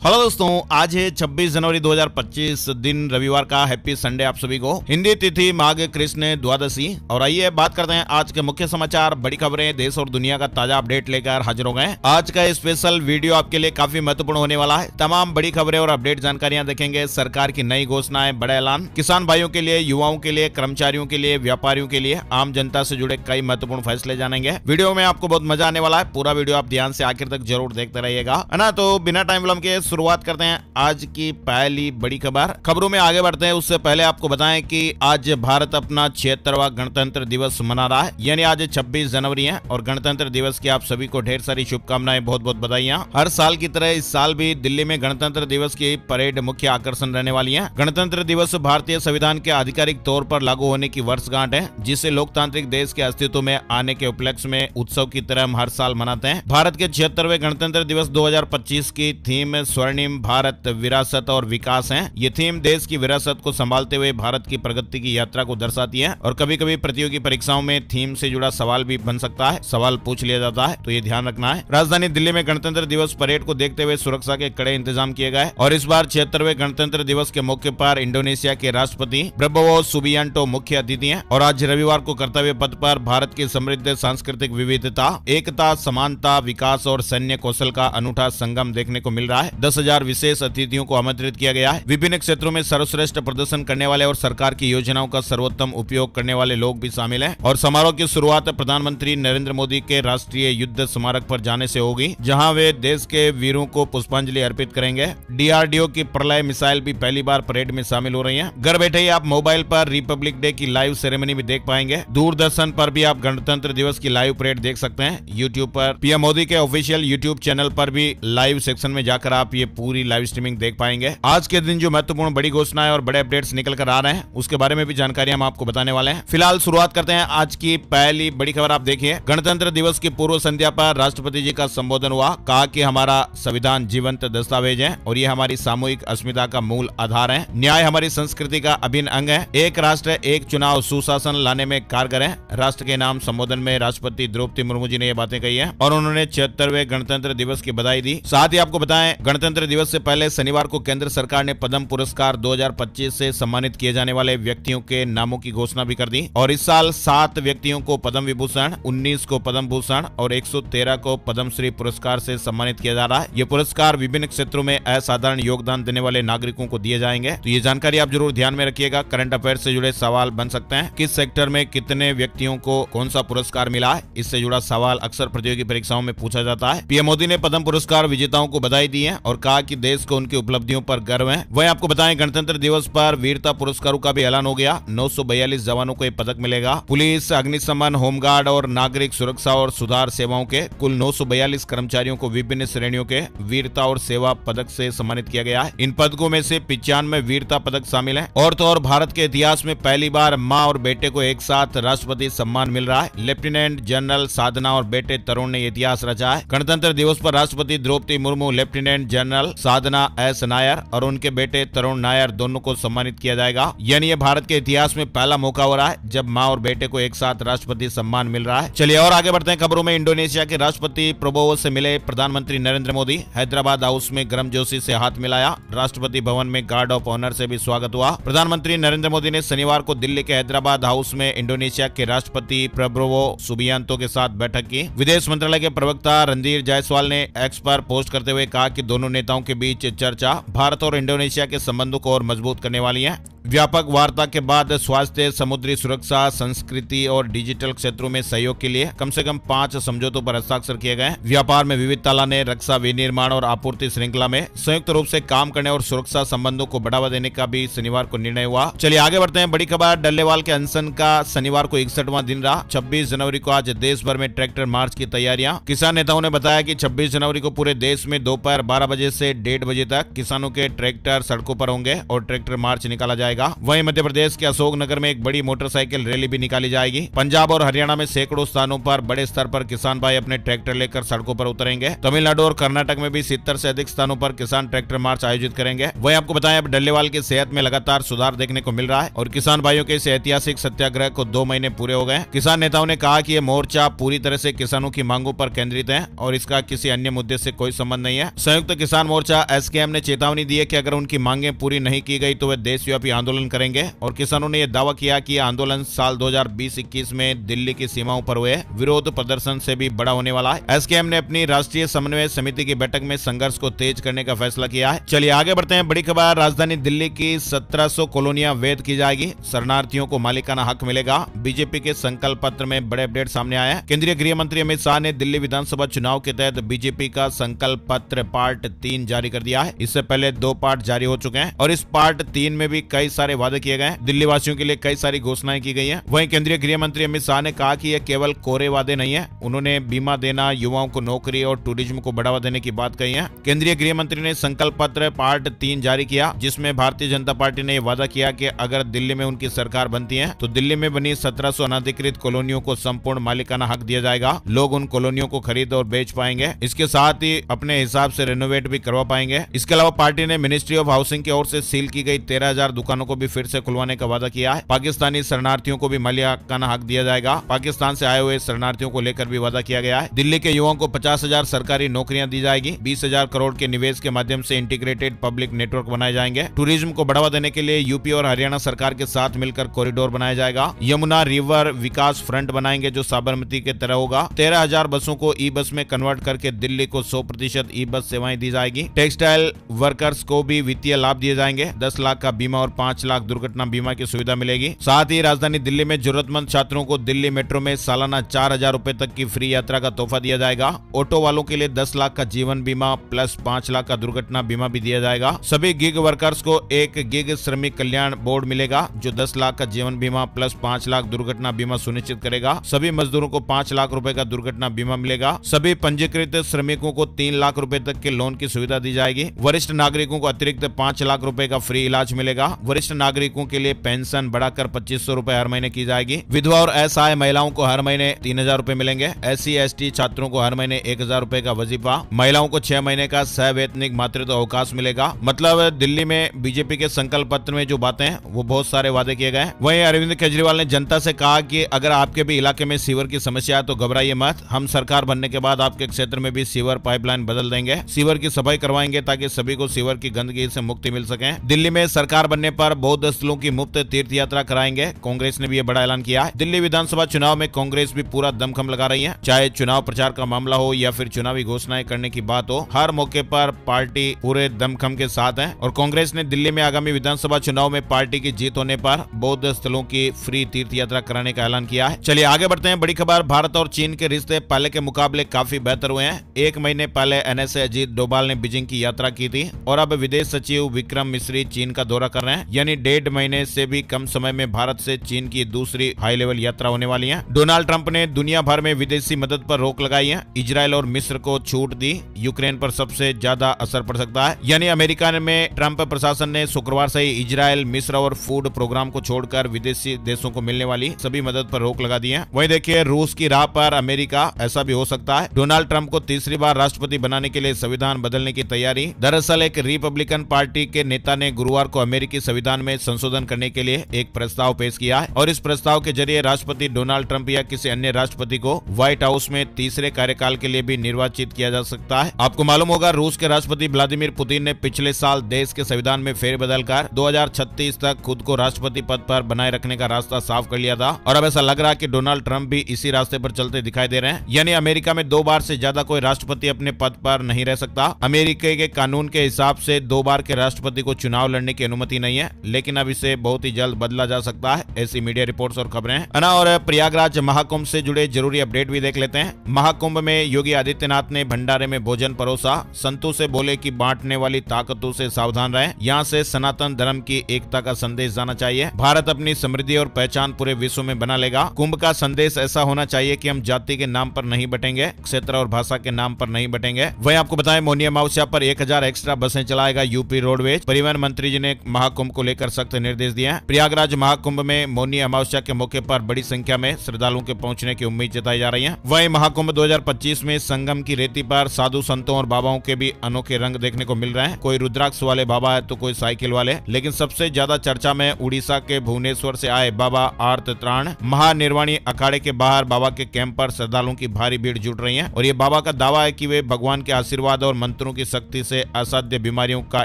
Hello दोस्तों, आज है 26 जनवरी 2025 दिन रविवार का। हैप्पी संडे आप सभी को। हिंदी तिथि माघ कृष्ण द्वादशी। और आइए बात करते हैं आज के मुख्य समाचार, बड़ी खबरें, देश और दुनिया का ताजा अपडेट लेकर हाजिर हो गए। आज का स्पेशल वीडियो आपके लिए काफी महत्वपूर्ण होने वाला है। तमाम बड़ी खबरें और अपडेट जानकारियां देखेंगे। सरकार की नई घोषणाएं, बड़ा ऐलान, किसान भाइयों के लिए, युवाओं के लिए, कर्मचारियों के लिए, व्यापारियों के लिए, आम जनता से जुड़े कई महत्वपूर्ण फैसले जानेंगे। वीडियो में आपको बहुत मजा आने वाला है। पूरा वीडियो आप ध्यान से आखिर तक जरूर देखते रहिएगा, है ना। तो बिना टाइम विलंब के शुरुआत करते हैं आज की पहली बड़ी खबर। खबरों में आगे बढ़ते हैं उससे पहले आपको बताएं कि आज भारत अपना 76वां गणतंत्र दिवस मना रहा है। यानी आज 26 जनवरी है और गणतंत्र दिवस की आप सभी को ढेर सारी शुभकामनाएं, बहुत बहुत बधाइयां। हर साल की तरह इस साल भी दिल्ली में गणतंत्र दिवस की परेड मुख्य आकर्षण रहने वाली है। गणतंत्र दिवस भारतीय संविधान के आधिकारिक तौर पर लागू होने की वर्षगांठ है, जिसे लोकतांत्रिक देश के अस्तित्व में आने के उपलक्ष्य में उत्सव की तरह हम हर साल मनाते हैं। भारत के 76वें गणतंत्र दिवस 2025 की थीम स्वर्णिम भारत, विरासत और विकास है। ये थीम देश की विरासत को संभालते हुए भारत की प्रगति की यात्रा को दर्शाती है। और कभी कभी प्रतियोगी परीक्षाओं में थीम से जुड़ा सवाल भी बन सकता है, सवाल पूछ लिया जाता है, तो ये ध्यान रखना है। राजधानी दिल्ली में गणतंत्र दिवस परेड को देखते हुए सुरक्षा के कड़े इंतजाम किए गए। और इस बार 76वें गणतंत्र दिवस के मौके पर इंडोनेशिया के राष्ट्रपति प्रबोवो सुबियांटो मुख्य अतिथि हैं। और आज रविवार को कर्तव्य पथ पर भारत की समृद्ध सांस्कृतिक विविधता, एकता, समानता, विकास और सैन्य कौशल का अनूठा संगम देखने को मिल रहा है। 10,000 विशेष अतिथियों को आमंत्रित किया गया है। विभिन्न क्षेत्रों में सर्वश्रेष्ठ प्रदर्शन करने वाले और सरकार की योजनाओं का सर्वोत्तम उपयोग करने वाले लोग भी शामिल हैं। और समारोह की शुरुआत प्रधानमंत्री नरेंद्र मोदी के राष्ट्रीय युद्ध स्मारक पर जाने से होगी, जहां वे देश के वीरों को पुष्पांजलि अर्पित करेंगे। DRDO की प्रलय मिसाइल भी पहली बार परेड में शामिल हो रही है। घर बैठे ही आप मोबाइल पर रिपब्लिक डे की लाइव सेरेमनी भी देख पाएंगे। दूरदर्शन पर भी आप गणतंत्र दिवस की लाइव परेड देख सकते हैं। यूट्यूब पर पीएम मोदी के ऑफिशियल यूट्यूब चैनल पर भी लाइव सेक्शन में जाकर आप ये पूरी लाइव स्ट्रीमिंग देख पाएंगे। आज के दिन जो महत्वपूर्ण बड़ी घोषणाएं और बड़े अपडेट्स निकल कर आ रहे हैं, उसके बारे में भी जानकारी हम आपको बताने वाले हैं। फिलहाल शुरुआत करते हैं आज की पहली बड़ी खबर। आप देखिए, गणतंत्र दिवस की पूर्व संध्या पर राष्ट्रपति जी का संबोधन हुआ। कहा कि हमारा संविधान जीवंत दस्तावेज है और ये हमारी सामूहिक अस्मिता का मूल आधार है। न्याय हमारी संस्कृति का अभिन्न अंग है। एक राष्ट्र एक चुनाव सुशासन लाने में कारगर है। राष्ट्र के नाम संबोधन में राष्ट्रपति द्रौपदी मुर्मू जी ने ये बातें कही है और उन्होंने 76वें गणतंत्र दिवस की बधाई दी। साथ ही आपको बताएं, गणतंत्र दिवस से पहले शनिवार को केंद्र सरकार ने पद्म पुरस्कार 2025 से सम्मानित किए जाने वाले व्यक्तियों के नामों की घोषणा भी कर दी। और इस साल 7 व्यक्तियों को पद्म विभूषण, 19 को पद्म भूषण और 113 को पद्मश्री पुरस्कार से सम्मानित किया जा रहा है। ये पुरस्कार विभिन्न क्षेत्रों में असाधारण योगदान देने वाले नागरिकों को दिए जाएंगे। तो ये जानकारी आप जरूर ध्यान में रखिएगा। करंट अफेयर से जुड़े सवाल बन सकते हैं। किस सेक्टर में कितने व्यक्तियों को कौन सा पुरस्कार मिला है, इससे जुड़ा सवाल अक्सर प्रतियोगी परीक्षाओं में पूछा जाता है। पीएम मोदी ने पद्म पुरस्कार विजेताओं को बधाई दी है और कहा कि देश को उनकी उपलब्धियों पर गर्व है। वहीं आपको बताएं, गणतंत्र दिवस पर वीरता पुरस्कारों का भी ऐलान हो गया। 942 जवानों को ये पदक मिलेगा। पुलिस, अग्निशमन, होमगार्ड और नागरिक सुरक्षा और सुधार सेवाओं के कुल 942 कर्मचारियों को विभिन्न श्रेणियों के वीरता और सेवा पदक से सम्मानित किया गया है। इन पदकों में से 95 वीरता पदक शामिल है। और तो और भारत के इतिहास में पहली बार माँ और बेटे को एक साथ राष्ट्रपति सम्मान मिल रहा है। लेफ्टिनेंट जनरल साधना और बेटे तरुण ने इतिहास रचा है। गणतंत्र दिवस पर राष्ट्रपति द्रौपदी मुर्मू, लेफ्टिनेंट जनरल साधना एस नायर और उनके बेटे तरुण नायर दोनों को सम्मानित किया जाएगा। यानी ये भारत के इतिहास में पहला मौका हो रहा है जब मां और बेटे को एक साथ राष्ट्रपति सम्मान मिल रहा है। चलिए और आगे बढ़ते हैं खबरों में। इंडोनेशिया के राष्ट्रपति प्रबोवो से मिले प्रधानमंत्री नरेंद्र मोदी। हैदराबाद हाउस में गर्मजोशी से हाथ मिलाया। राष्ट्रपति भवन में गार्ड ऑफ ऑनर से भी स्वागत हुआ। प्रधानमंत्री नरेंद्र मोदी ने शनिवार को दिल्ली के हैदराबाद हाउस में इंडोनेशिया के राष्ट्रपति प्रबोवो सुबियांतो के साथ बैठक की। विदेश मंत्रालय के प्रवक्ता रणधीर जायसवाल ने एक्स पर पोस्ट करते हुए कहा कि दोनों नेताओं के बीच चर्चा भारत और इंडोनेशिया के संबंधों को और मजबूत करने वाली है। व्यापक वार्ता के बाद स्वास्थ्य, समुद्री सुरक्षा, संस्कृति और डिजिटल क्षेत्रों में सहयोग के लिए कम से कम 5 समझौतों पर हस्ताक्षर किए गए। व्यापार में विविधता लाने, रक्षा, विनिर्माण और आपूर्ति श्रृंखला में संयुक्त रूप से काम करने और सुरक्षा संबंधों को बढ़ावा देने का भी शनिवार को निर्णय हुआ। चलिए आगे बढ़ते हैं। बड़ी खबर, डल्लेवाल के अनशन का शनिवार को 61वां दिन रहा। 26 जनवरी को आज देश भर में ट्रैक्टर मार्च की तैयारियां। किसान नेताओं ने बताया कि 26 जनवरी को पूरे देश में दोपहर 12 बजे से 1:30 बजे तक किसानों के ट्रैक्टर सड़कों पर होंगे और ट्रैक्टर मार्च निकाला जाएगा। जाएगा। वहीं मध्य प्रदेश के अशोकनगर में एक बड़ी मोटरसाइकिल रैली भी निकाली जाएगी। पंजाब और हरियाणा में सैकड़ों स्थानों पर बड़े स्तर पर किसान भाई अपने ट्रैक्टर लेकर सड़कों पर उतरेंगे। तमिलनाडु और कर्नाटक में भी 70 से अधिक स्थानों पर किसान ट्रैक्टर मार्च आयोजित करेंगे। वहीं आपको बताएं, अब डल्लेवाल की सेहत में लगातार सुधार देखने को मिल रहा है और किसान भाइयों के इस ऐतिहासिक सत्याग्रह को 2 महीने पूरे हो गए। किसान नेताओं ने कहा कि यह मोर्चा पूरी तरह से किसानों की मांगों पर केंद्रित है और इसका किसी अन्य मुद्दे से कोई संबंध नहीं है। संयुक्त किसान मोर्चा एसकेएम ने चेतावनी दी है कि अगर उनकी मांगें पूरी नहीं की गई तो वे देशव्यापी आंदोलन करेंगे और किसानों ने यह दावा किया कि यह आंदोलन साल 2020-21 में दिल्ली की सीमाओं पर हुए विरोध प्रदर्शन से भी बड़ा होने वाला है। एसकेएम ने अपनी राष्ट्रीय समन्वय समिति की बैठक में संघर्ष को तेज करने का फैसला किया है। चलिए आगे बढ़ते हैं। बड़ी खबर, राजधानी दिल्ली की 1700 कॉलोनियां वैध की जाएगी, शरणार्थियों को मालिकाना हक मिलेगा। बीजेपी के संकल्प पत्र में बड़े अपडेट सामने आए हैं। केंद्रीय गृह मंत्री अमित शाह ने दिल्ली विधानसभा चुनाव के तहत बीजेपी का संकल्प पत्र पार्ट 3 जारी कर दिया है। इससे पहले 2 पार्ट जारी हो चुके हैं और इस पार्ट 3 में भी कई सारे वादे किए गए हैं। दिल्ली वासियों के लिए कई सारी घोषणाएं की गई हैं। वहीं केंद्रीय गृह मंत्री अमित शाह ने कहा कि यह केवल कोरे वादे नहीं है। उन्होंने बीमा देना, युवाओं को नौकरी और टूरिज्म को बढ़ावा देने की बात कही है। केंद्रीय गृह मंत्री ने संकल्प पत्र पार्ट 3 जारी किया, जिसमें भारतीय जनता पार्टी ने यह वादा किया कि अगर दिल्ली में उनकी सरकार बनती है तो दिल्ली में बनी 1700 अनाधिकृत कॉलोनियों को संपूर्ण मालिकाना हक दिया जाएगा। लोग उन कॉलोनियों को खरीद और बेच पाएंगे, इसके साथ ही अपने हिसाब से रेनोवेट भी करवा पाएंगे। इसके अलावा पार्टी ने मिनिस्ट्री ऑफ हाउसिंग की ओर से सील की गई 13,000 दुकानों को भी फिर से खुलवाने का वादा किया है। पाकिस्तानी शरणार्थियों को भी मालिकाना हक दिया जाएगा। पाकिस्तान से आए हुए शरणार्थियों को लेकर भी वादा किया गया है। दिल्ली के युवाओं को 50,000 सरकारी नौकरियां दी जाएगी। 20,000 करोड़ के निवेश के माध्यम से इंटीग्रेटेड पब्लिक नेटवर्क बनाए जाएंगे। टूरिज्म को बढ़ावा देने के लिए यूपी और हरियाणा सरकार के साथ मिलकर कॉरिडोर बनाया जाएगा। यमुना रिवर विकास फ्रंट बनाएंगे जो साबरमती के तरह होगा। 13,000 बसों को ई बस में कन्वर्ट करके दिल्ली को 100% ई बस सेवाएं दी जाएगी। टेक्सटाइल वर्कर्स को भी वित्तीय लाभ दिए जाएंगे। 10 लाख का बीमा और 5 लाख दुर्घटना बीमा की सुविधा मिलेगी। साथ ही राजधानी दिल्ली में जरूरतमंद छात्रों को दिल्ली मेट्रो में सालाना 4,000 रुपए तक की फ्री यात्रा का तोहफा दिया जाएगा। ऑटो वालों के लिए 10 लाख का जीवन बीमा प्लस 5 लाख का दुर्घटना बीमा भी दिया जाएगा। सभी गिग वर्कर्स को एक गिग श्रमिक कल्याण बोर्ड मिलेगा जो 10 लाख का जीवन बीमा प्लस 5 लाख दुर्घटना बीमा सुनिश्चित करेगा। सभी मजदूरों को 5 लाख रुपए का दुर्घटना बीमा मिलेगा। सभी पंजीकृत श्रमिकों को 3 लाख रुपए तक के लोन की सुविधा दी जाएगी। वरिष्ठ नागरिकों को अतिरिक्त 5 लाख रुपए का फ्री इलाज मिलेगा। वरिष्ठ नागरिकों के लिए पेंशन बढ़ाकर 2500 रुपए हर महीने की जाएगी। विधवा और असहाय महिलाओं को हर महीने 3,000 रुपए मिलेंगे। SC/ST छात्रों को हर महीने 1,000 रुपए का वजीफा। महिलाओं को 6 महीने का सवैतनिक मातृत्व अवकाश मिलेगा। मतलब दिल्ली में बीजेपी के संकल्प पत्र में जो बातें हैं वो बहुत सारे वादे किए गए। वहीं अरविंद केजरीवाल ने जनता से कहा कि अगर आपके भी इलाके में सीवर की समस्या है तो घबराइए मत। हम सरकार बनने के बाद आपके क्षेत्र में भी सीवर पाइपलाइन बदल देंगे। सीवर की सफाई करवाएंगे ताकि सभी को सीवर की गंदगी से मुक्ति मिल सके। दिल्ली में सरकार बनने पर बौद्ध स्थलों की मुफ्त तीर्थ यात्रा कराएंगे। कांग्रेस ने भी यह बड़ा ऐलान किया है। दिल्ली विधानसभा चुनाव में कांग्रेस भी पूरा दमखम लगा रही है। चाहे चुनाव प्रचार का मामला हो या फिर चुनावी घोषणाएं करने की बात हो, हर मौके पर पार्टी पूरे दमखम के साथ है। और कांग्रेस ने दिल्ली में आगामी विधानसभा चुनाव में पार्टी की जीत होने पर बौद्ध स्थलों की फ्री तीर्थ यात्रा कराने का ऐलान किया है। चलिए आगे बढ़ते हैं। बड़ी खबर, भारत और चीन के रिश्ते पहले के मुकाबले काफी बेहतर हुए हैं। 1 महीने पहले NSA अजीत डोभाल ने बीजिंग की यात्रा की थी और अब विदेश सचिव विक्रम मिश्री चीन का दौरा कर रहे हैं। यानी 1.5 महीने से भी कम समय में भारत से चीन की दूसरी हाई लेवल यात्रा होने वाली है। डोनाल्ड ट्रंप ने दुनिया भर में विदेशी मदद पर रोक लगाई है। इजराइल और मिस्र को छूट दी। यूक्रेन पर सबसे ज्यादा असर पड़ सकता है। यानी अमेरिका में ट्रंप प्रशासन ने शुक्रवार से ही इजराइल, मिस्र और फूड प्रोग्राम को छोड़कर विदेशी देशों को मिलने वाली सभी मदद पर रोक लगा दी है। वहीं देखिए, रूस की राह पर अमेरिका, ऐसा भी हो सकता है। डोनाल्ड ट्रंप को तीसरी बार राष्ट्रपति बनाने के लिए संविधान बदलने की तैयारी। दरअसल एक रिपब्लिकन पार्टी के नेता ने गुरुवार को अमेरिकी संविधान में संशोधन करने के लिए एक प्रस्ताव पेश किया है और इस प्रस्ताव के जरिए राष्ट्रपति डोनाल्ड ट्रंप या किसी अन्य राष्ट्रपति को व्हाइट हाउस में तीसरे कार्यकाल के लिए भी निर्वाचित किया जा सकता है। आपको मालूम होगा, रूस के राष्ट्रपति व्लादिमीर पुतिन ने पिछले साल देश के संविधान में फेरबदल कर 2036 तक खुद को राष्ट्रपति पद पर बनाए रखने का रास्ता साफ कर लिया था और अब ऐसा लग रहा है कि डोनाल्ड ट्रंप भी इसी रास्ते पर चलते दिखाई दे रहे हैं। यानी अमेरिका में 2 बार से ज्यादा कोई राष्ट्रपति अपने पद पर नहीं रह सकता। अमेरिका के कानून के हिसाब से 2 बार के राष्ट्रपति को चुनाव लड़ने की अनुमति नहीं है, लेकिन अब इसे बहुत ही जल्द बदला जा सकता है। ऐसी मीडिया रिपोर्ट्स और खबरें हैं ना। और प्रयागराज महाकुंभ से जुड़े जरूरी अपडेट भी देख लेते हैं। महाकुंभ में योगी आदित्यनाथ ने भंडारे में भोजन परोसा। संतों से बोले कि बांटने वाली ताकतों से सावधान रहें। यहाँ से सनातन धर्म की एकता का संदेश जाना चाहिए। भारत अपनी समृद्धि और पहचान पूरे विश्व में बना लेगा। कुंभ का संदेश ऐसा होना चाहिए कि हम जाति के नाम पर नहीं बटेंगे, क्षेत्र और भाषा के नाम पर नहीं बटेंगे। वहीं आपको बताएं, मौनी अमावस्या पर 1000 एक्स्ट्रा बसें चलाएगा यूपी रोडवेज। परिवहन मंत्री जी ने महाकुंभ को लेकर सख्त निर्देश दिए हैं। प्रयागराज महाकुंभ में मौनी अमावस्या के मौके पर बड़ी संख्या में श्रद्धालुओं के पहुंचने की उम्मीद जताई जा रही है। वहीं महाकुंभ 2025 में संगम की रेती पर साधु संतों और बाबाओं के भी अनोखे रंग देखने को मिल रहे हैं। कोई रुद्राक्ष वाले बाबा है तो कोई साइकिल वाले, लेकिन सबसे ज्यादा चर्चा में उड़ीसा के भुवनेश्वर से आए बाबा आर्त त्राण महानिर्वाणी अखाड़े के बाहर बाबा के कैंप पर श्रद्धालुओं की भारी भीड़ जुट रही है। और ये बाबा का दावा है कि वे भगवान के आशीर्वाद और मंत्रों की शक्ति से असाध्य बीमारियों का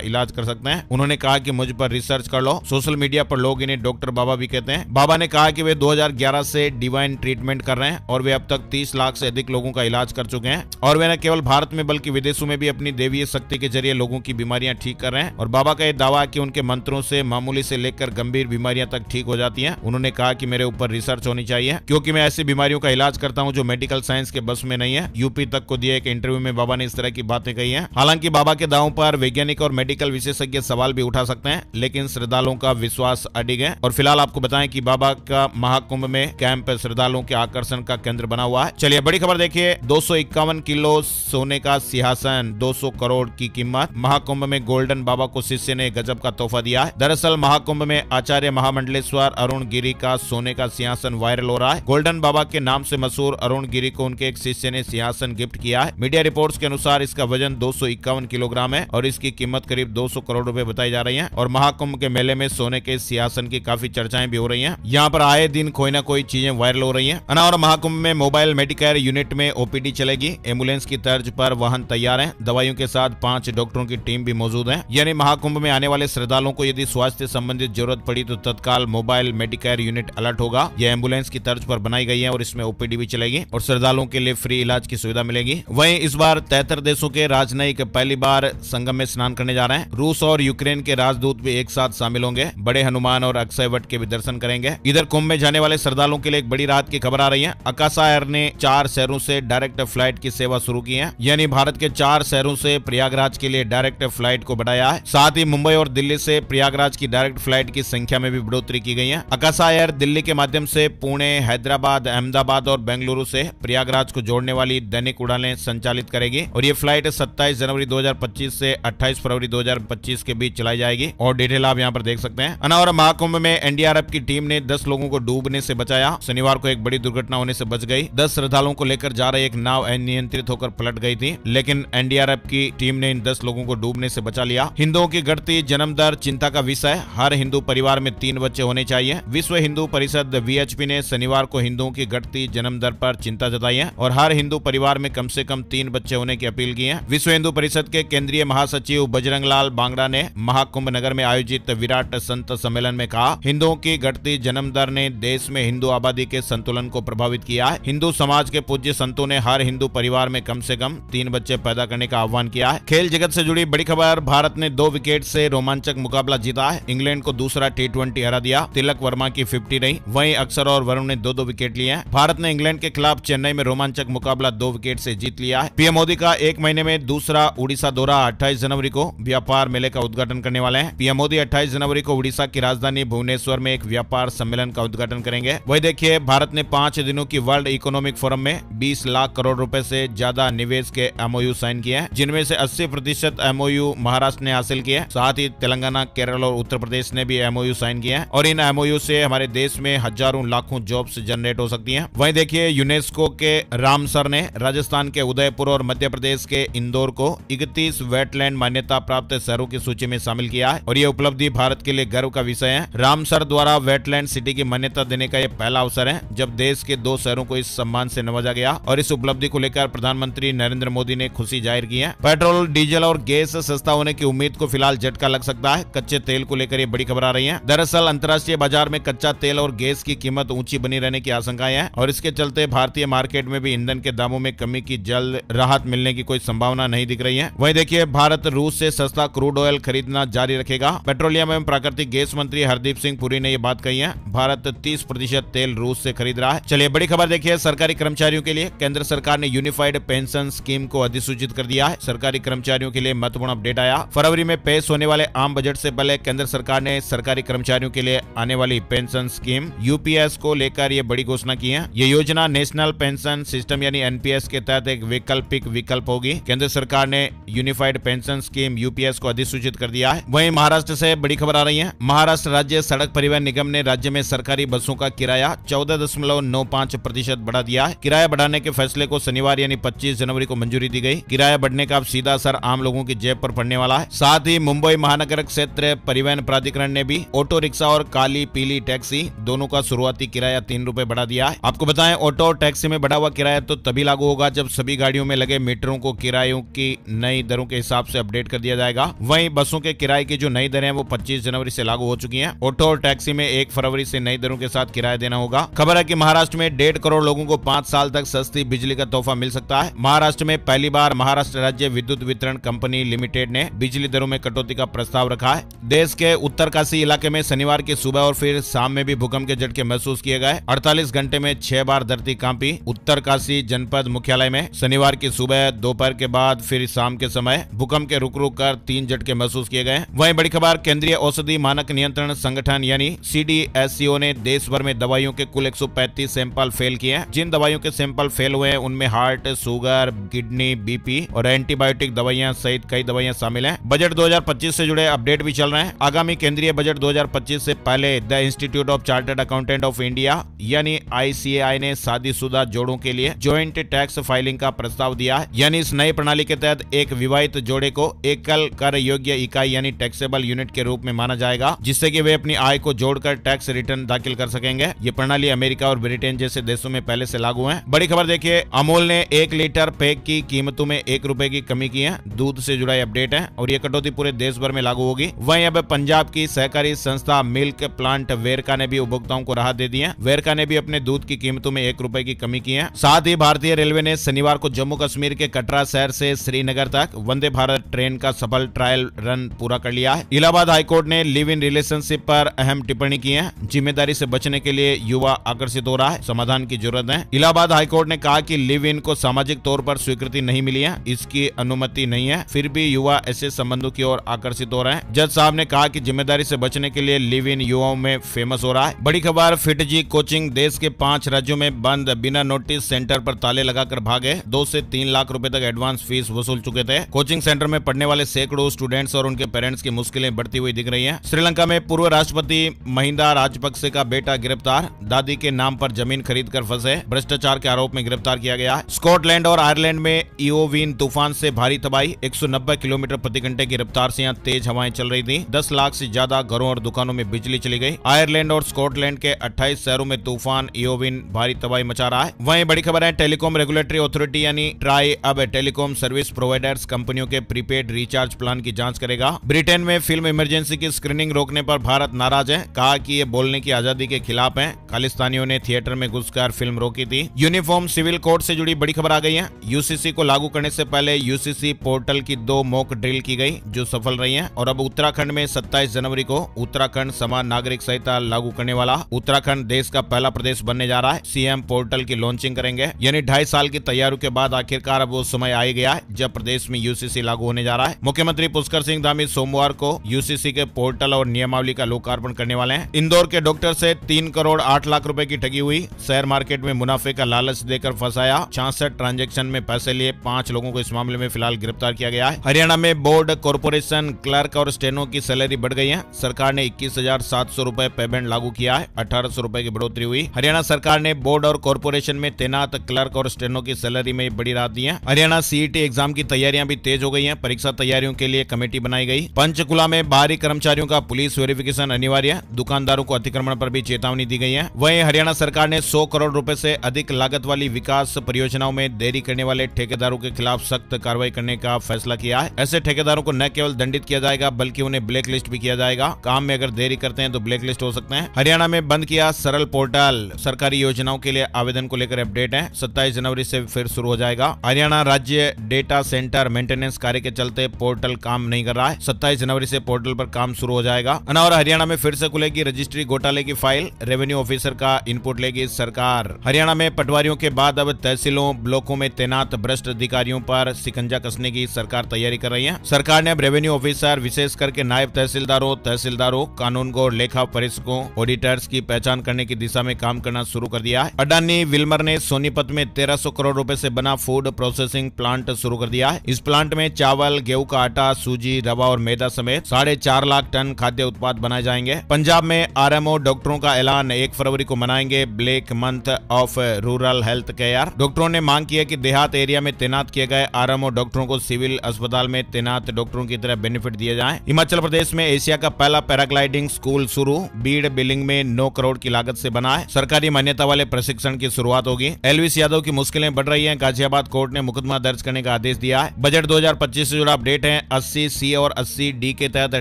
इलाज कर सकते हैं। उन्होंने कहा कि मुझ पर रिसर्च कर लो। सोशल मीडिया पर लोग इन्हें डॉक्टर बाबा भी कहते हैं। बाबा ने कहा कि वे 2011 से डिवाइन ट्रीटमेंट कर रहे हैं और वे अब तक 30 लाख से अधिक लोगों का इलाज कर चुके हैं। और वे न केवल भारत में बल्कि विदेशों में भी अपनी देवीय शक्ति के जरिए लोगों की बीमारियां ठीक कर रहे हैं। और बाबा का यह दावा है कि उनके मंत्रों से मामूली से लेकर गंभीर बीमारियां तक ठीक हो जाती हैं। उन्होंने कहा कि मेरे ऊपर रिसर्च होनी चाहिए क्योंकि मैं ऐसी बीमारियों का इलाज करता हूं जो मेडिकल साइंस के बस में नहीं है। यूपी तक को दिए एक इंटरव्यू में बाबा ने इस तरह की बातें कही हैं। हालांकि बाबा के दावों पर वैज्ञानिक और मेडिकल विशेषज्ञ सवाल भी उठा सकते हैं, लेकिन श्रद्धालुओं का विश्वास अडिग है। और फिलहाल आपको बताएं कि बाबा का महाकुंभ में कैंप श्रद्धालुओं के आकर्षण का केंद्र बना हुआ है। चलिए बड़ी खबर देखिए। 251 किलो सोने का सिंहासन, 200 करोड़ की कीमत। महाकुंभ में गोल्डन बाबा को शिष्य ने गजब का तोहफा दिया है। दरअसल महाकुंभ में आचार्य महामंडलेश्वर अरुण गिरी का सोने का सिंहासन वायरल हो रहा है। गोल्डन बाबा के नाम से मशहूर अरुण गिरी को उनके एक शिष्य ने सिंहासन गिफ्ट किया है। मीडिया रिपोर्ट्स के अनुसार इसका वजन 251 किलोग्राम है और इसकी कीमत करीब 200 करोड़ रुपए बताई जा रही है। और महाकुंभ के मेले में सोने के सिंहासन की काफी चर्चाएं भी हो रही हैं। यहाँ पर आए दिन कोई ना कोई चीजें वायरल हो रही हैं। और महाकुंभ में मोबाइल मेडिकेयर यूनिट में ओपीडी चलेगी। एम्बुलेंस की तर्ज पर वाहन तैयार है। दवाइयों के साथ 5 डॉक्टरों की टीम भी मौजूद है। यानी महाकुंभ में आने वाले श्रद्धालुओं को यदि स्वास्थ्य संबंधित जरूरत पड़ी तो तत्काल मोबाइल मेडिकेयर यूनिट अलर्ट होगा। यह एम्बुलेंस की तर्ज पर बनाई गई है और इसमें ओपीडी भी चलेगी और श्रद्धालुओं के लिए फ्री इलाज की सुविधा मिलेगी। वहीं इस बार 73 देशों के राजनयिक पहली बार संगम में स्नान करने जा रहे हैं। रूस और यूक्रेन के राजदूत भी एक साथ शामिल होंगे। बड़े हनुमान और अक्षय वट के भी दर्शन करेंगे। इधर कुंभ में जाने वाले श्रद्धालुओं के लिए एक बड़ी राहत की खबर आ रही है। आकाशा एयर ने 4 शहरों से डायरेक्ट फ्लाइट की सेवा शुरू की है। यानी भारत के 4 शहरों से प्रयागराज के लिए डायरेक्ट फ्लाइट को बढ़ाया है। साथ ही मुंबई और दिल्ली से प्रयागराज की डायरेक्ट फ्लाइट की संख्या में भी बढ़ोतरी की गई है। आकाशा एयर दिल्ली के माध्यम से पुणे, हैदराबाद, अहमदाबाद और बेंगलुरु से प्रयागराज को जोड़ने वाली दैनिक उड़ानें संचालित करेगी और ये फ्लाइट 27 जनवरी 2025 से 28 फरवरी 2025 के बीच चलाई जाएगी। और डिटेल आप यहाँ पर देख सकते हैं। और महाकुंभ में एनडीआरएफ की टीम ने 10 लोगों को डूबने से बचाया। शनिवार को एक बड़ी दुर्घटना होने से बच गई। 10 श्रद्धालुओं को लेकर जा रही एक नाव अनियंत्रित होकर पलट गई थी, लेकिन एनडीआरएफ की टीम ने इन 10 लोगों को डूबने से बचा लिया। हिंदुओं की घटती जन्म दर चिंता का विषय। हर हिंदू परिवार में 3 बच्चे होने चाहिए। विश्व हिंदू परिषद वीएचपी ने शनिवार को हिंदुओं की घटती जन्म दर पर चिंता जताई है और हर हिंदू परिवार में कम से कम 3 बच्चे होने की अपील की है। विश्व हिंदू परिषद के केंद्रीय महासचिव बजरंग लाल बांगड़ा ने महाकुंभ नगर में आयोजित विराट संत सम्मेलन में कहा, हिंदुओं की घटती जन्म दर ने देश में हिंदू आबादी के संतुलन को प्रभावित किया है। हिंदू समाज के पूज्य संतों ने हर हिंदू परिवार में कम से कम 3 बच्चे पैदा करने का आह्वान किया है। खेल जगत से जुड़ी बड़ी खबर। भारत ने 2 विकेट से रोमांचक मुकाबला जीता है। इंग्लैंड को दूसरा T20 हरा दिया। तिलक वर्मा की 50 रही। वहीं अक्षर और वरुण ने 2-2 विकेट लिए हैं। भारत ने इंग्लैंड के खिलाफ चेन्नई में रोमांचक मुकाबला 2 विकेट से जीत लिया है। पीएम मोदी का 1 महीने में दूसरा उड़ीसा दौरा। 28 जनवरी को व्यापार मेले का उद्घाटन करने वाले हैं। पीएम मोदी 28 जनवरी को उड़ीसा की राजधानी भुवनेश्वर में एक व्यापार सम्मेलन का उद्घाटन करेंगे। वही देखिए, भारत ने 5 दिनों की वर्ल्ड इकोनॉमिक फोरम में 20 लाख करोड़ रुपए से ज्यादा निवेश के एमओयू साइन किए हैं, जिनमें से 80% एमओयू महाराष्ट्र ने हासिल किए हैं। साथ ही तेलंगाना, केरल और उत्तर प्रदेश ने भी एमओयू साइन किए हैं और इन एमओयू से हमारे देश में हजारों लाखों जॉब्स जनरेट हो सकती हैं। वहीं देखिए, यूनेस्को के रामसर ने राजस्थान के उदयपुर और मध्य प्रदेश के इंदौर को 31 वेटलैंड मान्यता प्राप्त शहरों की सूची में शामिल किया है और यह उपलब्धि भारत के लिए गर्व का विषय है। रामसर द्वारा वेटलैंड सिटी की मान्यता देने का यह पहला अवसर है जब देश के 2 शहरों को इस सम्मान से नवाजा गया और इस उपलब्धि को लेकर प्रधानमंत्री नरेंद्र मोदी ने खुशी जाहिर की है। पेट्रोल, डीजल और गैस सस्ता होने की उम्मीद को फिलहाल झटका लग सकता है। कच्चे तेल को लेकर ये बड़ी खबर आ रही है। दरअसल अंतर्राष्ट्रीय बाजार में कच्चा तेल और गैस की कीमत ऊंची बनी रहने की आशंकाएं हैं और इसके चलते भारतीय मार्केट में भी ईंधन के दामों में कमी की जल्द राहत मिलने की कोई संभावना नहीं दिख रही है। वहीं देखिए, भारत रूस से सस्ता क्रूड ऑयल खरीदना जारी रखेगा। पेट्रोलियम एवं प्राकृतिक गैस मंत्री हरदीप सिंह पुरी ने यह बात कही है। भारत 30% तेल रूस से खरीद रहा है। चलिए बड़ी खबर देखिए, सरकारी कर्मचारियों के लिए केंद्र सरकार ने यूनिफाइड पेंशन स्कीम को अधिसूचित कर दिया है। सरकारी कर्मचारियों के लिए महत्वपूर्ण अपडेट आया। फरवरी में पेश होने वाले आम बजट से पहले केंद्र सरकार ने सरकारी कर्मचारियों के लिए आने वाली पेंशन स्कीम यूपीएस को लेकर यह बड़ी घोषणा की है। यह योजना नेशनल पेंशन सिस्टम यानी एनपीएस के तहत एक वैकल्पिक विकल्प होगी। केंद्र सरकार ने यूनिफाइड पेंशन स्कीम यूपीएस को अधिसूचित कर दिया है। वहीं महाराष्ट्र से बड़ी खबर आ रही है। महाराष्ट्र राज्य सड़क परिवहन निगम ने राज्य में सरकारी बसों का किराया 14.95% बढ़ा दिया है। किराया बढ़ाने के फैसले को शनिवार यानी 25 जनवरी को मंजूरी दी गई। किराया बढ़ने का अब सीधा असर आम लोगों की जेब पर पड़ने वाला है। साथ ही मुंबई महानगर क्षेत्र परिवहन प्राधिकरण ने भी ऑटो रिक्शा और काली पीली टैक्सी दोनों का शुरुआती किराया 3 रुपए बढ़ा दिया है। आपको बताएं, ऑटो और टैक्सी में बढ़ा हुआ किराया तो तभी लागू होगा जब सभी गाड़ियों में लगे मीटरों को किरायों की नई दरों के हिसाब से अपडेट कर दिया जाएगा। वहीं बसों के किराए की जो नई दरें हैं वो 25 जनवरी से लागू हो चुकी हैं। ऑटो और टैक्सी में 1 फरवरी से नई दरों के साथ किराया देना होगा। खबर है कि महाराष्ट्र में 1.5 करोड़ लोगों को 5 साल तक सस्ती बिजली का तोहफा मिल सकता है। महाराष्ट्र में पहली बार महाराष्ट्र राज्य विद्युत वितरण कंपनी लिमिटेड ने बिजली दरों में कटौती का प्रस्ताव रखा है। देश के उत्तरकाशी इलाके में शनिवार की सुबह और फिर शाम में भी भूकंप के झटके महसूस किए गए। 48 घंटे में 6 बार धरती कांपी। उत्तरकाशी जनपद मुख्यालय में शनिवार की सुबह, दोपहर के बाद फिर शाम के समय भूकंप के रुक रुक कर 3 झटके महसूस किए गए। वहीं बड़ी खबर, केंद्रीय औषधि मानक नियंत्रण संगठन यानी CDSCO ने देश भर में दवाइयों के कुल 135 सैंपल फेल किए हैं। जिन दवाइयों के सैंपल फेल हुए हैं उनमें हार्ट, शुगर, किडनी, BP और एंटीबायोटिक दवाइयां सहित कई दवाइयां शामिल हैं। बजट 2025 से जुड़े अपडेट भी चल रहे हैं। आगामी केंद्रीय बजट 2025 से पहले the institute of chartered accountant of India यानी ICAI ने शादीशुदा जोड़ों के लिए ज्वाइंट टैक्स फाइलिंग का प्रस्ताव दिया है। यानी इस नई प्रणाली के तहत एक विवाहित जोड़े को एकल कर योग्य इकाई यानी टैक्सेबल यूनिट के रूप में माना जाएगा, जिससे कि वे अपनी आय को जोड़कर टैक्स रिटर्न दाखिल कर सकेंगे। ये प्रणाली अमेरिका और ब्रिटेन जैसे देशों में पहले से लागू है। बड़ी खबर देखिए, अमूल ने 1 लीटर पैक की कीमतों में 1 रुपए की कमी की है। दूध से जुड़ा अपडेट है और ये कटौती पूरे देश भर में लागू होगी। वहीं अब पंजाब की सहकारी संस्था मिल्क प्लांट वेरका ने भी उपभोक्ताओं को राहत दे दी है। वेरका ने भी अपने दूध की कीमतों में 1 रुपए की कमी की है। साथ ही भारतीय रेलवे ने शनिवार को जम्मू कश्मीर के कटरा शहर से श्रीनगर तक वंदे भारत ट्रेन का सफल ट्रायल रन पूरा कर लिया है। इलाहाबाद हाईकोर्ट ने लिव इन रिलेशनशिप पर अहम टिप्पणी की है। जिम्मेदारी से बचने के लिए युवा आकर्षित हो रहा है, समाधान की जरूरत है। इलाहाबाद हाईकोर्ट ने कहा कि लिव इन को सामाजिक तौर पर स्वीकृति नहीं मिली है, इसकी अनुमति नहीं है, फिर भी युवा ऐसे संबंधों की ओर आकर्षित हो रहे हैं। जज साहब ने कहा कि जिम्मेदारी से बचने के लिए लिव इन युवाओं में फेमस हो रहा है। बड़ी खबर, फिटजी कोचिंग देश के 5 राज्यों में बंद, बिना नोटिस सेंटर पर ताले लगाकर भागे। 2 से 3 लाख रुपए तक एडवांस फीस वसूल चुके थे। कोचिंग सेंटर में पढ़ने वाले सैकड़ों स्टूडेंट्स और उनके पेरेंट्स की मुश्किलें बढ़ती हुई दिख रही हैं। श्रीलंका में पूर्व राष्ट्रपति महिंदा राजपक्से का बेटा गिरफ्तार, दादी के नाम पर जमीन खरीदकर फंसे, भ्रष्टाचार के आरोप में गिरफ्तार किया गया है। स्कॉटलैंड और आयरलैंड में इओविन तूफान से भारी तबाही, 190 किलोमीटर प्रति घंटे की रफ्तार से यहाँ तेज हवाएं चल रही थी। 10 लाख से ज्यादा घरों और दुकानों में बिजली चली गई। आयरलैंड और स्कॉटलैंड के 28 शहरों में तूफान इओविन भारी तबाही मचा रहा है। वहीं बड़ी खबर है, टेलीकॉम रेगुलेटरी अथॉरिटी यानी ट्राई अब टेलीकॉम सर्विस प्रोवाइडर्स कंपनियों के प्रीपेड रिचार्ज प्लान की जांच करेगा। ब्रिटेन में फिल्म इमरजेंसी की स्क्रीनिंग रोकने पर भारत नाराज है, कहा कि ये बोलने की आजादी के खिलाफ है। खालिस्तानियों ने थिएटर में घुसकर फिल्म रोकी थी। यूनिफॉर्म सिविल कोड से जुड़ी बड़ी खबर आ गई है। यूसीसी को लागू करने से पहले यूसीसी पोर्टल की 2 मॉक ड्रिल की गई जो सफल रही है और अब उत्तराखंड में 27 जनवरी को उत्तराखंड समान नागरिक संहिता लागू करने वाला उत्तराखंड देश का पहला प्रदेश बनने जा रहा है। सीएम पोर्टल की लॉन्चिंग करेंगे, यानी 2.5 साल की तैयारियों के बाद आखिरकार अब वो समय आ गया है जब प्रदेश में यूसीसी लागू होने जा रहा है। मुख्यमंत्री पुष्कर सिंह धामी सोमवार को यूसीसी के पोर्टल और नियमावली का लोकार्पण करने वाले हैं। इंदौर के डॉक्टर से 3 करोड़ 8 लाख रुपए की ठगी हुई, शेयर मार्केट में मुनाफे का लालच देकर फंसाया। 66 ट्रांजैक्शन में पैसे लिए 5 लोगों को इस मामले में फिलहाल गिरफ्तार किया गया है। हरियाणा में बोर्ड, कॉर्पोरेशन, क्लर्क और स्टेनो की सैलरी बढ़ गई है। सरकार ने 21,700 रुपए पेमेंट लागू किया है, 1,800 रुपए की बढ़ोतरी हुई। हरियाणा सरकार ने बोर्ड और कॉर्पोरेशन में तैनात क्लर्क और स्टेनो की सैलरी में बड़ी राहत दी है। हरियाणा CET एग्जाम की तैयारियां भी तेज हो गई हैं। परीक्षा तैयारियों के लिए कमेटी बनाई गई। पंचकुला में बाहरी कर्मचारियों का पुलिस वेरिफिकेशन अनिवार्य, दुकानदारों को अतिक्रमण पर भी चेतावनी दी गई है। वहीं हरियाणा सरकार ने 100 करोड़ रुपए से अधिक लागत वाली विकास परियोजनाओं में देरी करने वाले ठेकेदारों के खिलाफ सख्त कार्रवाई करने का फैसला किया है। ऐसे ठेकेदारों को न केवल दंडित किया जाएगा बल्कि उन्हें ब्लैक लिस्ट भी किया जाएगा। काम में अगर देरी करते हैं तो ब्लैक लिस्ट हो सकते हैं। हरियाणा में बंद किया सरल पोर्टल, सरकारी योजनाओं के लिए आवेदन को लेकर अपडेट है। 27 जनवरी से फिर शुरू हो जाएगा। हरियाणा राज्य डेटा सेंटर मेंटेनेंस कार्य के चलते पोर्टल काम नहीं कर रहा है। 27 जनवरी से पोर्टल पर काम शुरू हो जाएगा। और हरियाणा में फिर से खुलेगी रजिस्ट्री घोटाले की फाइल, रेवेन्यू ऑफिसर का इनपुट लेगी सरकार। हरियाणा में पटवारियों के बाद अब तहसीलों, ब्लॉकों में तैनात भ्रष्ट अधिकारियों पर शिकंजा कसने की सरकार तैयारी कर रही है। सरकार ने अब रेवेन्यू ऑफिसर, विशेष करके नायब तहसीलदारों, कानूनगो, लेखा परीक्षकों, ऑडिटर्स की पहचान करने की दिशा में काम करना शुरू कर दिया है। अडानी विल्मर ने सोनीपत में 1300 करोड़ रुपए से बना फूड प्रोसेसिंग प्लांट शुरू कर दिया है। इस प्लांट में चावल, गेहूं का आटा, सूजी, रवा और मैदा समेत 4.5 4 लाख टन खाद्य उत्पाद बनाए जाएंगे। पंजाब में आरएमओ डॉक्टरों का ऐलान, 1 फरवरी को मनाएंगे black month of rural health care. डॉक्टरों ने मांग की है कि देहात एरिया में तैनात किए गए आरएमओ डॉक्टरों को सिविल अस्पताल में तैनात डॉक्टरों की तरह बेनिफिट दिए जाएं। हिमाचल प्रदेश में एशिया का पहला पैराग्लाइडिंग स्कूल शुरू, बीड़ बिलिंग में 9 करोड़ की लागत से बना है। सरकारी मान्यता वाले प्रशिक्षण की शुरुआत होगी। एलवीस यादव की मुश्किलें बढ़ रही हैं, गाजियाबाद कोर्ट ने मुकदमा दर्ज करने का आदेश दिया है। बजट 2025 से जुड़ा अपडेट है। 80C और 80D के तहत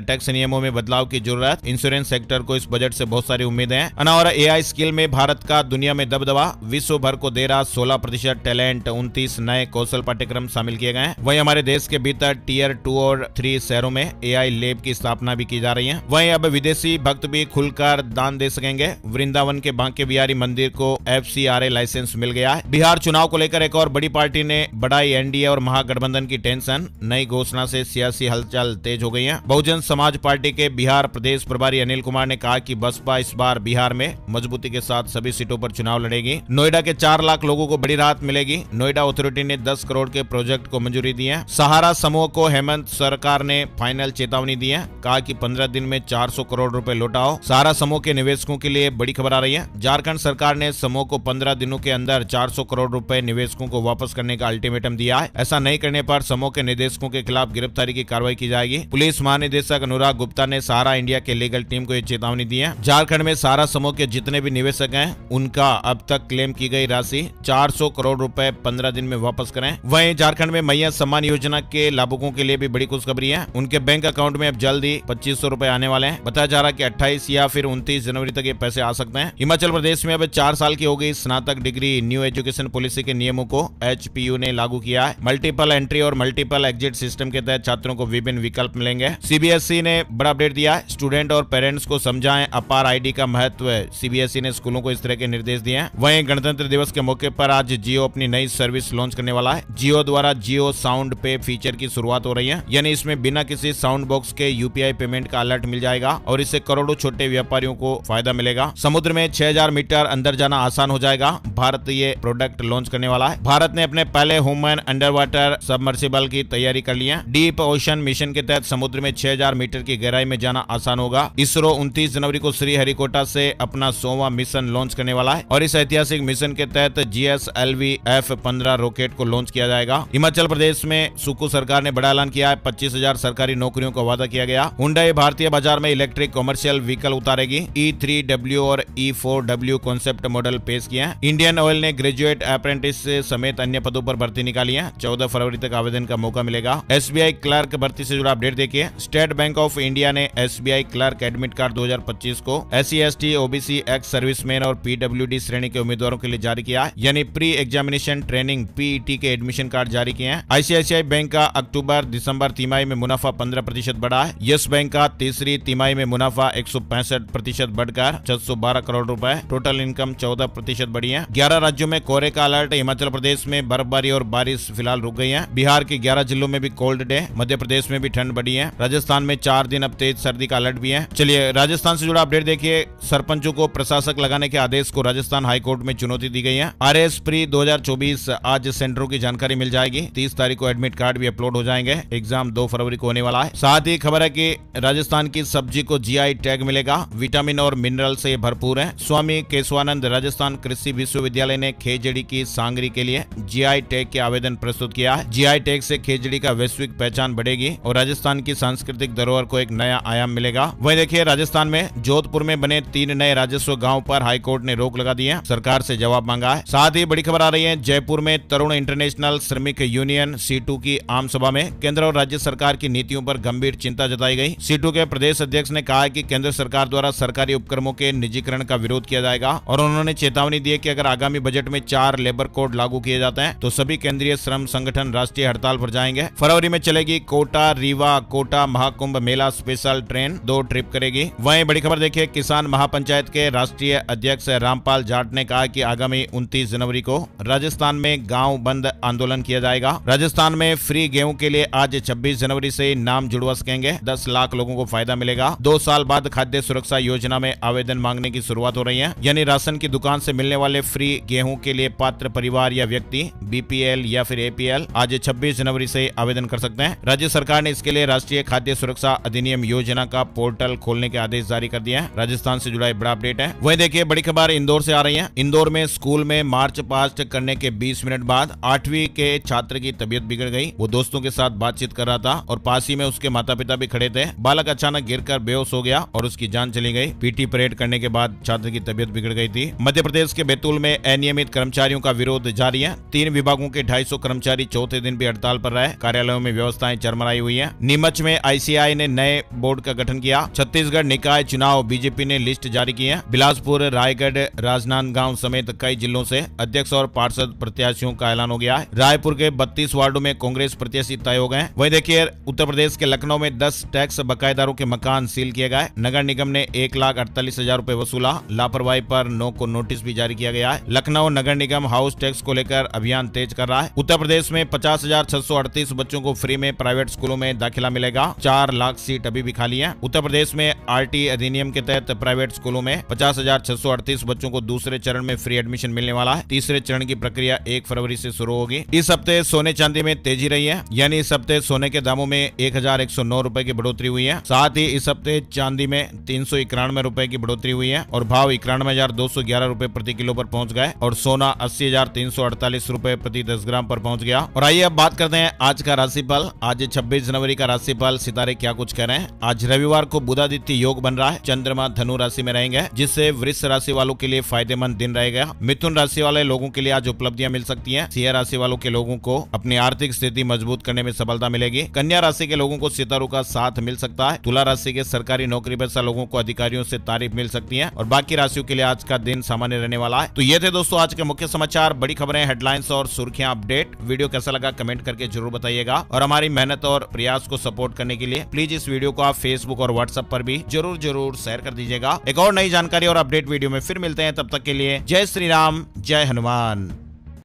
टैक्स नियमों में बदलाव की जरूरत। इंश्योरेंस सेक्टर को इस बजट से बहुत सारी उम्मीदें हैं। अनावरा एआई स्किल में भारत का दुनिया में दबदबा, विश्व भर को दे रहा 16% टैलेंट। 29 नए कौशल पाठ्यक्रम शामिल किए गए हैं। वहीं हमारे देश के भीतर टियर 2 और 3 शहरों में एआई लैब की स्थापना भी की जा रही है। वहीं अब विदेशी भक्त भी खुलकर दान दे सकेंगे। वृंदावन के बांके बिहारी मंदिर को FCRA लाइसेंस मिल गया है। बिहार चुनाव को लेकर एक और बड़ी पार्टी ने बढ़ाई एनडीए और महागठबंधन की टेंशन। नई घोषणा से सियासी हलचल तेज हो गई है। बहुजन समाज पार्टी के बिहार प्रदेश प्रभारी अनिल कुमार ने कहा कि बसपा इस बार बिहार में मजबूती के साथ सभी सीटों पर चुनाव लड़ेगी। नोएडा के 4 लाख लोगों को बड़ी राहत मिलेगी। नोएडा अथॉरिटी ने 10 करोड़ के प्रोजेक्ट को मंजूरी दी है। सहारा समूह को हेमंत सरकार ने फाइनल चेतावनी दी है। कहा कि 15 दिन में 400 करोड़ रुपए लौटाओ। सहारा समूह के निवेशकों के लिए बड़ी खबर आ रही है। झारखंड सरकार ने समूह को 15 दिनों के अंदर 400 करोड़ रुपए निवेशकों को वापस करने का अल्टीमेटम दिया है। ऐसा नहीं करने पर समूह के निदेशकों के खिलाफ गिरफ्तारी की कार्रवाई की जाएगी। पुलिस महानिदेशक अनुराग गुप्ता ने सहारा इंडिया के लीगल टीम को यह चेतावनी दी है। झारखंड में सहारा समूह के जितने भी निवेशक हैं, उनका अब तक क्लेम की गई राशि 400 करोड़ रुपए 15 दिन में वापस करें। वहीं झारखंड में मैया सम्मान योजना के लाभुकों के लिए भी बड़ी खुशखबरी है। उनके बैंक अकाउंट में अब जल्द ही 2500 रुपए आने वाले हैं। बताया जा रहा है कि 28 या फिर 29 जनवरी तक ये पैसे आ सकते हैं। हिमाचल प्रदेश में अब 4 साल की हो गई स्नातक डिग्री। न्यू एजुकेशन पॉलिसी के नियमों को HPU ने लागू किया है। मल्टीपल एंट्री और मल्टीपल एग्जिट सिस्टम के तहत छात्रों को विभिन्न विकल्प मिलेंगे। CBSE ने बड़ा अपडेट दिया है। स्टूडेंट और पेरेंट्स को समझाएं अपार ID का महत्व। CBSE ने स्कूलों को इस तरह के निर्देश दिए हैं। वहीं गणतंत्र दिवस के मौके पर आज जियो अपनी नई सर्विस लॉन्च करने वाला है। जियो द्वारा जियो साउंड पे फीचर की शुरुआत हो रही है। यानी इसमें बिना किसी साउंड बॉक्स के UPI पेमेंट का अलर्ट मिल जाएगा और इससे करोड़ों छोटे व्यापारियों को फायदा मिलेगा। समुद्र में 6000 मीटर अंदर जाना आसान हो जाएगा। भारत ये प्रोडक्ट लॉन्च करने वाला है। भारत ने अपने पहले ह्यूमन अंडर वाटर सबमर्सिबल की तैयारी कर ली है। डीप ओशन मिशन के तहत समुद्र में 6000 मीटर की गहराई में जाना आसान होगा। इसरो 29 जनवरी को श्रीहरिकोटा से अपना 100वां मिशन लॉन्च करने वाला है और इस ऐतिहासिक मिशन के तहत GSLV F-15 रॉकेट को लॉन्च किया जाएगा। हिमाचल प्रदेश में सुकू सरकार ने बड़ा ऐलान किया है। 25,000 सरकारी नौकरियों का वादा किया गया। हुंडई भारतीय बाजार में इलेक्ट्रिक कमर्शियल व्हीकल उतारेगी। E3W और E4W कॉन्सेप्ट मॉडल पेश किए हैं। इंडियन ऑयल ने ग्रेजुएट अप्रेंटिस समेत अन्य पदों पर भर्ती निकाली है। 14 फरवरी तक आवेदन का मौका मिलेगा। SBI क्लर्क भर्ती से जुड़ा अपडेट देखिए। स्टेट बैंक ऑफ इंडिया ने SBI क्लर्क एडमिट कार्ड 2025 को SC/ST, OBC, एक्स सर्विसमैन और PWD श्रेणी के उम्मीदवारों के लिए जारी किया है। यानी प्री एग्जामिनेशन ट्रेनिंग PET के एडमिशन कार्ड जारी किए हैं। ICICI बैंक का अक्टूबर दिसंबर तिमाही में मुनाफा 15% बढ़ा है। यस बैंक का तीसरी तिमाही में मुनाफा 165% बढ़कर 612 करोड़ रुपए। टोटल इनकम 14% बढ़ी है। 11 राज्यों में कोहरे का अलर्ट। हिमाचल प्रदेश में बर्फबारी और बारिश फिलहाल रुक गई है। बिहार के 11 जिलों में भी कोल्ड डे। मध्य प्रदेश में भी ठंड बढ़ी है। राजस्थान में 4 दिन अब तेज सर्दी का अलर्ट भी है। चलिए राजस्थान से जुड़ा अपडेट देखिए। सरपंचों को प्रशासक लगाने के आदेश को राजस्थान हाईकोर्ट में चुनौती दी गई है। RS प्री 2024 आज सेंटरों की जानकारी मिल जाएगी। 30 तारीख को एडमिट कार्ड भी अपलोड हो जाएंगे। एग्जाम 2 फरवरी को होने वाला है। साथ ही खबर है कि राजस्थान की सब्जी को GI टैग मिलेगा। विटामिन और मिनरल से भरपूर है। स्वामी केशवानंद राजस्थान कृषि विश्वविद्यालय ने खेजड़ी की सांगरी के लिए GI टैग के आवेदन प्रस्तुत किया है। GI टैग से खेजड़ी का वैश्विक पहचान बढ़ेगी और राजस्थान की सांस्कृतिक धरोहर को एक नया आयाम मिलेगा। वहीं देखिए राजस्थान में जोधपुर में बने 3 नए राजस्व गांव पर हाईकोर्ट ने रोक लगा दी है। सरकार से जवाब मांगा है। साथ ही बड़ी खबर आ रही है। जयपुर में तरुण इंटरनेशनल श्रमिक यूनियन C2 की आम सभा में केंद्र और राज्य सरकार की नीतियों पर गंभीर चिंता जताई गई। C2 के प्रदेश अध्यक्ष ने कहा कि केंद्र सरकार द्वारा सरकारी उपक्रमों के निजीकरण का विरोध किया जाएगा और उन्होंने चेतावनी दी कि अगर आगामी बजट में 4 लेबर कोड लागू किए जाते हैं तो सभी केंद्रीय श्रम संगठन राष्ट्रीय हड़ताल पर जाएंगे। फरवरी में चलेगी कोटा रीवा कोटा महाकुंभ मेला स्पेशल ट्रेन 2 ट्रिप करेगी। वहीं बड़ी खबर देखिए। किसान महापंचायत के राष्ट्रीय अध्यक्ष रामपाल जाट ने कहा कि आगामी 29 जनवरी को राजस्थान में गांव बंद आंदोलन किया जाएगा। राजस्थान में फ्री गेहूं के लिए आज 26 जनवरी से नाम जुड़वा सकेंगे। 10 लाख लोगों को फायदा मिलेगा। 2 साल बाद खाद्य सुरक्षा योजना में आवेदन मांगने की शुरुआत हो रही है। यानी राशन की दुकान से मिलने वाले फ्री गेहूं के लिए पात्र परिवार या व्यक्ति BPL या फिर APL आज 26 जनवरी से आवेदन कर सकते हैं। राज्य सरकार ने इसके लिए राष्ट्रीय खाद्य सुरक्षा अधिनियम योजना का पोर्टल खोलने के आदेश जारी कर दिया है। राजस्थान से जुड़ा एक बड़ा अपडेट है। वहीं देखिए बड़ी खबर इंदौर से आ रही है। इंदौर में स्कूल में मार्च पास्ट करने के 20 मिनट बाद 8वीं के छात्र की तबीयत बिगड़ गई। वो दोस्तों के साथ बातचीत कर रहा था और पास ही में उसके माता पिता भी खड़े थे। बालक अचानक गिरकर बेहोश हो गया और उसकी जान चली गई। पीटी परेड करने के बाद छात्र की तबीयत बिगड़ गई थी। मध्य प्रदेश के बैतूल में अनियमित कर्मचारियों का विरोध जारी है। 3 विभागों के 250 कर्मचारी चौथे दिन भी हड़ताल पर रहे। कार्यालयों में व्यवस्थाएं चरमराई हुई है। नीमच में आईसीआई ने नए बोर्ड का गठन किया। छत्तीसगढ़ निकाय चुनाव बीजेपी ने लिस्ट जारी की है। बिलासपुर, रायगढ़, राजनांदगांव समेत कई जिलों से अध्यक्ष और पार्षद प्रत्याशियों का ऐलान हो गया है। रायपुर के 32 वार्डों में कांग्रेस प्रत्याशी तय हो गए। वहीं देखिए उत्तर प्रदेश के लखनऊ में 10 टैक्स बकायेदारों के मकान सील किए गए। नगर निगम ने 1,48,000 रुपए वसूला। लापरवाही पर 9 को नोटिस भी जारी किया गया है। लखनऊ नगर निगम हाउस टैक्स को लेकर अभियान तेज कर रहा है। उत्तर प्रदेश में 50,638 बच्चों को फ्री में प्राइवेट स्कूलों में दाखिला मिलेगा। 4 लाख सीट अभी भी खाली है। उत्तर प्रदेश में आरटी अधिनियम के तहत प्राइवेट स्कूलों में 50,638 बच्चों को दूसरे चरण में फ्री एडमिशन मिलने वाला है। तीसरे चरण की प्रक्रिया 1 फरवरी से शुरू होगी। इस हफ्ते सोने चांदी में तेजी रही है, यानी इस हफ्ते सोने के दामों में 1,109 रुपए की बढ़ोतरी हुई है। साथ ही इस हफ्ते चांदी में 391 रुपए की बढ़ोतरी हुई है और भाव 91,211 रुपए प्रति किलो पर पहुंच गए और सोना 80,348 रुपए प्रति 10 ग्राम पर पहुंच गया। और आइए अब बात करते हैं आज का राशिफल। आज 26 जनवरी का राशिफल सितारे क्या कुछ कह रहे हैं। आज रविवार को बुधादित्य योग बन रहा है। चंद्रमा धनु राशि में रहेंगे, जिससे वृष राशि वालों के लिए फायदेमंद दिन रहेगा। मिथुन राशि वाले लोगों के लिए आज उपलब्धियां मिल सकती हैं। सिंह राशि वालों के लोगों को अपनी आर्थिक स्थिति मजबूत करने में सफलता मिलेगी। कन्या राशि के लोगों को सितारों का साथ मिल सकता है। तुला राशि के सरकारी नौकरी पेशा लोगों को अधिकारियों से तारीफ मिल सकती है और बाकी राशियों के लिए आज का दिन सामान्य रहने वाला है। तो ये थे दोस्तों आज के मुख्य समाचार, बड़ी खबरें, हेडलाइंस और सुर्खियां अपडेट। वीडियो कैसा लगा कमेंट करके जरूर बताइएगा और हमारी मेहनत और प्रयास को सपोर्ट करने के लिए प्लीज इस वीडियो को आप फेसबुक और व्हाट्सएप पर भी जरूर शेयर कर दीजिएगा। एक और नई जानकारी और अपडेट वीडियो में फिर मिलते हैं, तब तक के लिए जय श्री राम, जय हनुमान।